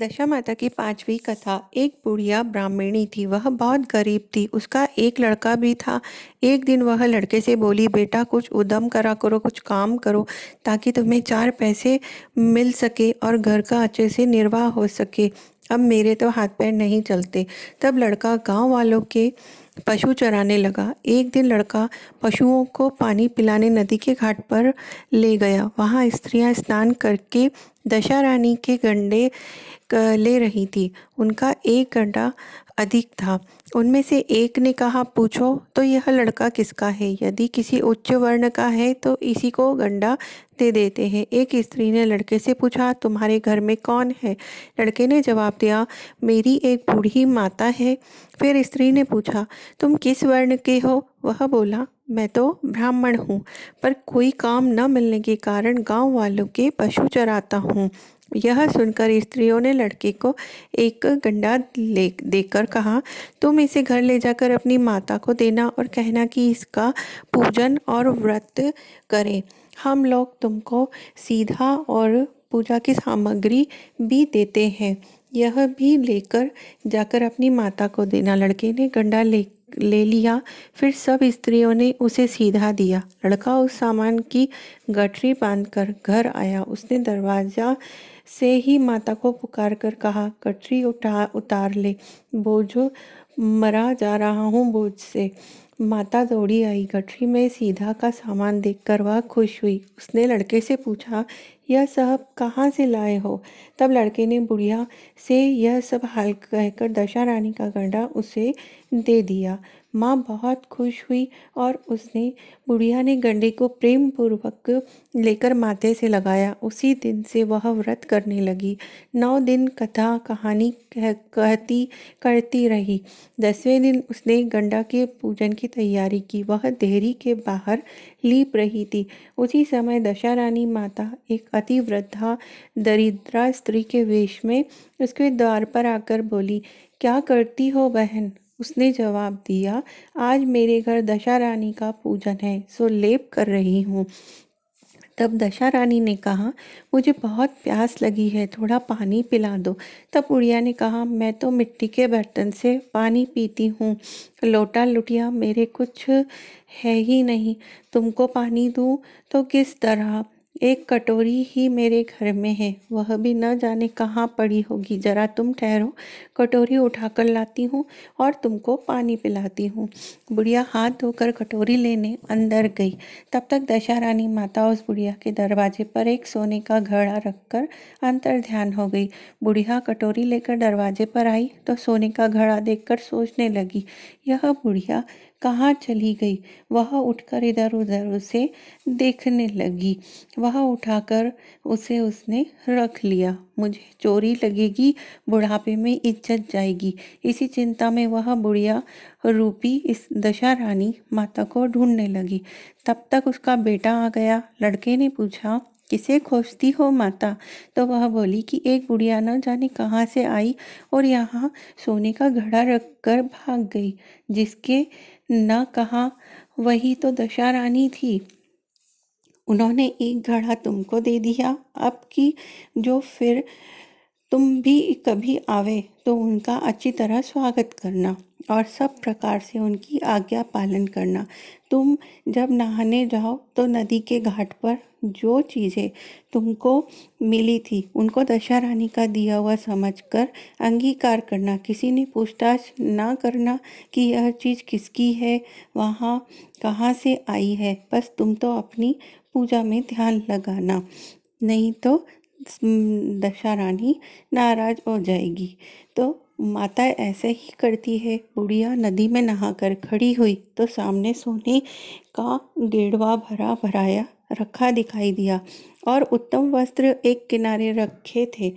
दशा माता की पांचवी कथा। एक बुढ़िया ब्राह्मणी थी। वह बहुत गरीब थी। उसका एक लड़का भी था। एक दिन वह लड़के से बोली, बेटा कुछ उद्यम करा करो, कुछ काम करो ताकि तुम्हें चार पैसे मिल सके और घर का अच्छे से निर्वाह हो सके। अब मेरे तो हाथ पैर नहीं चलते। तब लड़का गांव वालों के पशु चराने लगा। एक दिन लड़का पशुओं को पानी पिलाने नदी के घाट पर ले गया। वहाँ स्त्रियां स्नान करके दशा रानी के गंडे ले रही थी। उनका एक गड्ढा अधिक था। उनमें से एक ने कहा, पूछो तो यह लड़का किसका है? यदि किसी उच्च वर्ण का है तो इसी को गंडा दे देते हैं। एक स्त्री ने लड़के से पूछा, तुम्हारे घर में कौन है? लड़के ने जवाब दिया, मेरी एक बूढ़ी माता है। फिर स्त्री ने पूछा, तुम किस वर्ण के हो? वह बोला, मैं तो ब्राह्मण हूँ, पर कोई काम न मिलने के कारण गांव वालों के पशु चराता हूँ। यह सुनकर स्त्रियों ने लड़के को एक गंडा ले देकर कहा, तुम इसे घर ले जाकर अपनी माता को देना और कहना कि इसका पूजन और व्रत करें। हम लोग तुमको सीधा और पूजा की सामग्री भी देते हैं। यह भी लेकर जाकर अपनी माता को देना। लड़के ने गंडा ले लिया। फिर सब स्त्रियों ने उसे सीधा दिया। लड़का उस सामान की गठरी बांधकर घर आया। उसने दरवाजा से ही माता को पुकार कर कहा, गठरी उतार ले, बोझ मरा जा रहा हूँ बोझ से। माता दौड़ी आई। गठरी में सीधा का सामान देखकर वह खुश हुई। उसने लड़के से पूछा, यह सब कहाँ से लाए हो? तब लड़के ने बुढ़िया से यह सब हाल कहकर दशा रानी का गंडा उसे दे दिया। माँ बहुत खुश हुई और उसने बुढ़िया ने गंडे को प्रेम पूर्वक लेकर माथे से लगाया। उसी दिन से वह व्रत करने लगी। 9 दिन कथा कहानी कहती करती रही। 10वें दिन उसने गंडा के पूजन की तैयारी की। वह देहरी के बाहर लीप रही थी। उसी समय दशा रानी माता एक अति वृद्धा दरिद्रा स्त्री के वेश में उसके द्वार पर आकर बोली, क्या करती हो बहन? उसने जवाब दिया, आज मेरे घर दशा रानी का पूजन है, सो लेप कर रही हूँ। तब दशा रानी ने कहा, मुझे बहुत प्यास लगी है, थोड़ा पानी पिला दो। तब बुढ़िया ने कहा, मैं तो मिट्टी के बर्तन से पानी पीती हूँ, लोटा लुटिया मेरे कुछ है ही नहीं, तुमको पानी दूँ तो किस तरह? एक कटोरी ही मेरे घर में है, वह भी न जाने कहाँ पड़ी होगी। जरा तुम ठहरो, कटोरी उठाकर लाती हूँ और तुमको पानी पिलाती हूँ। बुढ़िया हाथ धोकर कटोरी लेने अंदर गई। तब तक दशा रानी माता उस बुढ़िया के दरवाजे पर एक सोने का घड़ा रखकर अंतर ध्यान हो गई। बुढ़िया कटोरी लेकर दरवाजे पर आई तो सोने का घड़ा देखकर सोचने लगी, यह बुढ़िया कहाँ चली गई? वह उठकर इधर उधर उसे देखने लगी। वह उठाकर उसे उसने रख लिया। मुझे चोरी लगेगी, बुढ़ापे में इज्जत जाएगी। इसी चिंता में वह बुढ़िया रूपी इस दशा रानी माता को ढूंढने लगी। तब तक उसका बेटा आ गया। लड़के ने पूछा, किसे खोजती हो माता? तो वह बोली कि एक बुढ़िया न जाने कहाँ से आई और यहाँ सोने का घड़ा रखकर भाग गई। जिसके न कहा वही तो दशा रानी थी। उन्होंने एक घड़ा तुमको दे दिया। अब की जो फिर तुम भी कभी आवे तो उनका अच्छी तरह स्वागत करना और सब प्रकार से उनकी आज्ञा पालन करना। तुम जब नहाने जाओ तो नदी के घाट पर जो चीज़ें तुमको मिली थी उनको दशा रानी का दिया हुआ समझकर अंगीकार करना। किसी ने पूछताछ ना करना कि यह चीज़ किसकी है, वहाँ कहाँ से आई है। बस तुम तो अपनी पूजा में ध्यान लगाना, नहीं तो दशा रानी नाराज हो जाएगी। तो माता ऐसे ही करती है। बुढ़िया नदी में नहाकर खड़ी हुई तो सामने सोने का गेड़वा भरा भराया रखा दिखाई दिया और उत्तम वस्त्र एक किनारे रखे थे।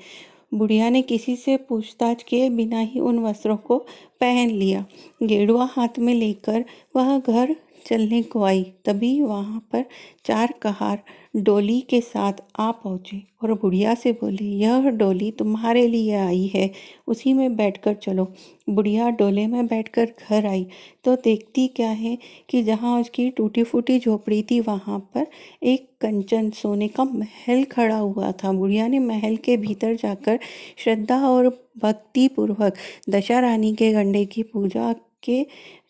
बुढ़िया ने किसी से पूछताछ किए बिना ही उन वस्त्रों को पहन लिया। गेड़ुआ हाथ में लेकर वह घर चलने को आई। तभी वहाँ पर 4 कहार डोली के साथ आ पहुँचे और बुढ़िया से बोले, यह डोली तुम्हारे लिए आई है, उसी में बैठकर चलो। बुढ़िया डोले में बैठकर घर आई तो देखती क्या है कि जहाँ उसकी टूटी फूटी झोपड़ी थी वहाँ पर एक कंचन सोने का महल खड़ा हुआ था। बुढ़िया ने महल के भीतर जाकर श्रद्धा और भक्ति पूर्वक दशा रानी के गंडे की पूजा के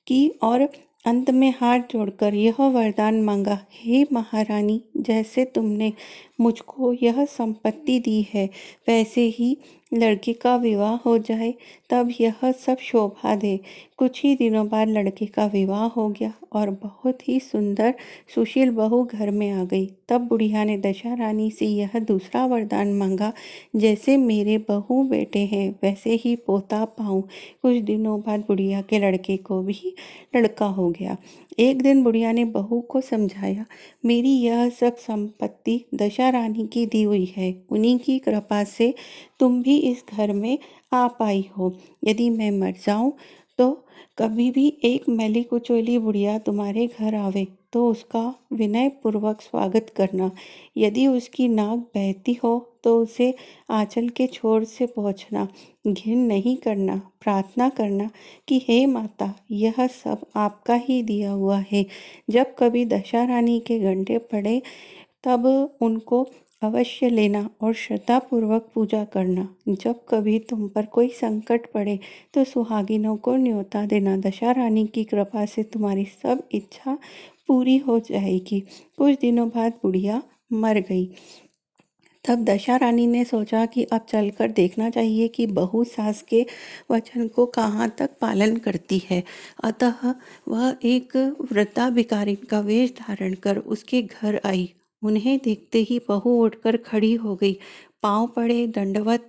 की और अंत में हाथ जोड़कर यह वरदान मांगा, हे महारानी, जैसे तुमने मुझको यह संपत्ति दी है वैसे ही लड़के का विवाह हो जाए, तब यह सब शोभा दे। कुछ ही दिनों बाद लड़के का विवाह हो गया और बहुत ही सुंदर सुशील बहू घर में आ गई। तब बुढ़िया ने दशा रानी से यह दूसरा वरदान मांगा, जैसे मेरे बहू बेटे हैं वैसे ही पोता पाऊँ। कुछ दिनों बाद बुढ़िया के लड़के को भी लड़का हो गया। एक दिन बुढ़िया ने बहू को समझाया, मेरी यह सब संपत्ति दशा रानी की दी हुई है, उन्हीं की कृपा से तुम भी इस घर में आ पाई हो। यदि मैं मर जाऊं तो कभी भी एक मैली कुचैली बुढ़िया तुम्हारे घर आवे तो उसका विनय पूर्वक स्वागत करना। यदि उसकी नाक बहती हो तो उसे आंचल के छोर से पोंछना, घिन नहीं करना, प्रार्थना करना कि हे माता, यह सब आपका ही दिया हुआ है। जब कभी दशा रानी के गंडे पड़े तब उनको अवश्य लेना और श्रद्धापूर्वक पूजा करना। जब कभी तुम पर कोई संकट पड़े तो सुहागिनों को न्योता देना। दशा रानी की कृपा से तुम्हारी सब इच्छा पूरी हो जाएगी। कुछ दिनों बाद बुढ़िया मर गई। तब दशा रानी ने सोचा कि अब चलकर देखना चाहिए कि बहू सास के वचन को कहाँ तक पालन करती है। अतः वह एक वृद्धा भिखारिन का वेश धारण कर उसके घर आई। उन्हें देखते ही बहू उठकर खड़ी हो गई, पांव पड़े, दंडवत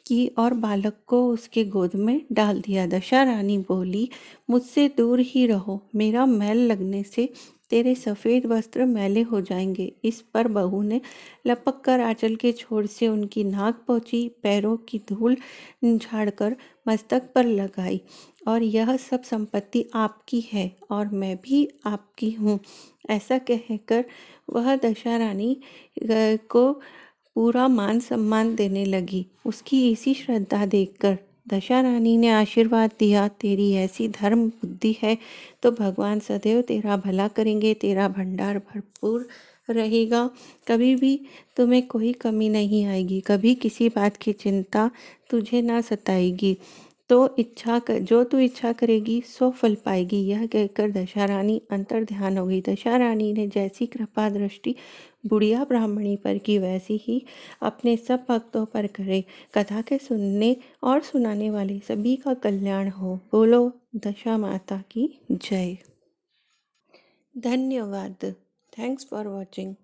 की और बालक को उसके गोद में डाल दिया। दशा रानी बोली, मुझसे दूर ही रहो, मेरा मैल लगने से तेरे सफ़ेद वस्त्र मैले हो जाएंगे। इस पर बहू ने लपक कर आंचल के छोर से उनकी नाक पोंछी, पैरों की धूल झाड़कर मस्तक पर लगाई और यह सब संपत्ति आपकी है और मैं भी आपकी हूँ। ऐसा कहकर वह दशा रानी को पूरा मान सम्मान देने लगी। उसकी इसी श्रद्धा देखकर दशा रानी ने आशीर्वाद दिया, तेरी ऐसी धर्म बुद्धि है तो भगवान सदैव तेरा भला करेंगे, तेरा भंडार भरपूर रहेगा, कभी भी तुम्हें कोई कमी नहीं आएगी, कभी किसी बात की चिंता तुझे ना सताएगी। जो तू इच्छा करेगी सो फल पाएगी। यह कहकर दशा रानी अंतर ध्यान हो गई। दशा रानी ने जैसी कृपा दृष्टि बुढ़िया ब्राह्मणी पर की वैसी ही अपने सब भक्तों पर करे। कथा के सुनने और सुनाने वाले सभी का कल्याण हो। बोलो दशा माता की जय। धन्यवाद। Thanks for watching.